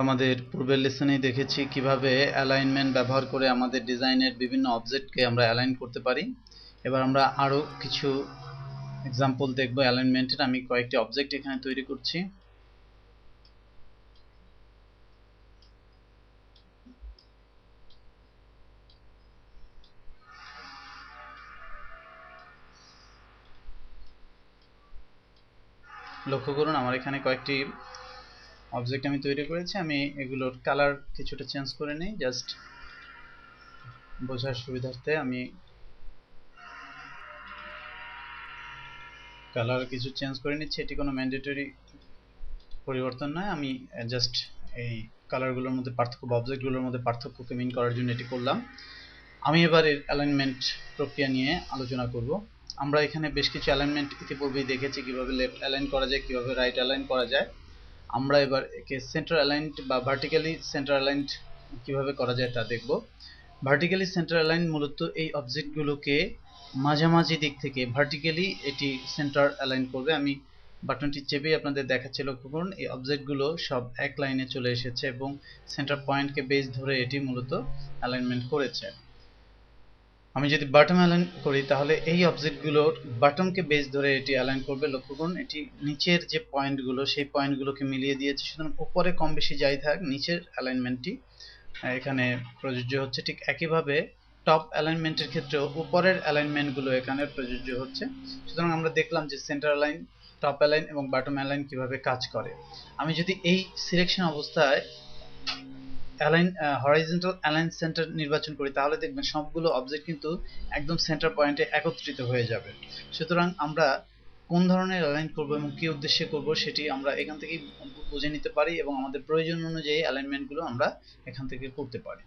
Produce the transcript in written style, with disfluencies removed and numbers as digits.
আমাদের পূর্বের লেসনেই দেখেছি কিভাবে অ্যালাইনমেন্ট ব্যবহার করে আমাদের ডিজাইনের বিভিন্ন অবজেক্টকে আমরা অ্যালাইন করতে পারি। এবার আমরা আরো কিছু এক্সাম্পল দেখব অ্যালাইনমেন্টের। আমি কয়েকটি অবজেক্ট এখানে তৈরি করছি। লক্ষ্য করুন আমার এখানে কয়েকটি অবজেক্ট আমি তৈরি করেছি। আমি এগুলোর কালার কিছুটা চেঞ্জ করে নিই, জাস্ট বোঝার সুবিধার্থে আমি কালার কিছু চেঞ্জ করে নিচ্ছি। এটি কোনো ম্যান্ডেটরি পরিবর্তন নয়, আমি জাস্ট এই কালারগুলোর মধ্যে পার্থক্য বা অবজেক্টগুলোর মধ্যে পার্থক্যকে মিন করার জন্য এটি করলাম। আমি এবার এর অ্যালাইনমেন্ট প্রক্রিয়া নিয়ে আলোচনা করব। আমরা এখানে বেশ কিছু অ্যালাইনমেন্ট ইতিপূর্বেই দেখেছি, কিভাবে লেফট অ্যালাইন করা যায়, কিভাবে রাইট অ্যালাইন করা যায়। আমরা এবার একে সেন্টার অ্যালাইনড বা ভার্টিক্যালি সেন্টার অ্যালাইনড কিভাবে করা যায় তা দেখব। ভার্টিক্যালি সেন্টার অ্যালাইন মূলত এই অবজেক্টগুলোকে মাঝামাঝি দিক থেকে ভার্টিক্যালি এটি সেন্টার অ্যালাইন করবে। আমি বাটনটি চেপেই আপনাদের দেখাচ্ছি, লক্ষ্য করুন এই অবজেক্টগুলো সব এক লাইনে চলে এসেছে এবং সেন্টার পয়েন্টকে বেস ধরে এটি মূলত অ্যালাইনমেন্ট করেছে। আমি যদি বটম অ্যালাইন করি তাহলে এই অবজেক্টগুলোর বটমকে বেস ধরে এটি অ্যালাইন করবে। লক্ষ্য করুন এটি নিচের যে পয়েন্টগুলো সেই পয়েন্টগুলোকে মিলিয়ে দিয়েছে, সুতরাং উপরে কম বেশি যাই থাক নিচের অ্যালাইনমেন্টটি এখানে প্রযোজ্য হচ্ছে। ঠিক একইভাবে টপ অ্যালাইনমেন্টের ক্ষেত্রেও উপরের অ্যালাইনমেন্টগুলো এখানে প্রযোজ্য হচ্ছে। সুতরাং আমরা দেখলাম যে সেন্টার অ্যালাইন, টপ অ্যালাইন এবং বটম অ্যালাইন কিভাবে কাজ করে। আমি যদি এই সিলেকশন অবস্থায় অ্যালাইন হরাইজন্টাল অ্যালাইন সেন্টার নির্বাচন করি তাহলে দেখবেন সবগুলো অবজেক্ট কিন্তু একদম সেন্টার পয়েন্টে একত্রিত হয়ে যাবে। সুতরাং আমরা কোন ধরনের অ্যালাইন করব এবং কি উদ্দেশ্যে করব সেটি আমরা এখান থেকেই বুঝে নিতে পারি এবং আমাদের প্রয়োজন অনুযায়ী অ্যালাইনমেন্টগুলো আমরা এখান থেকে করতে পারি।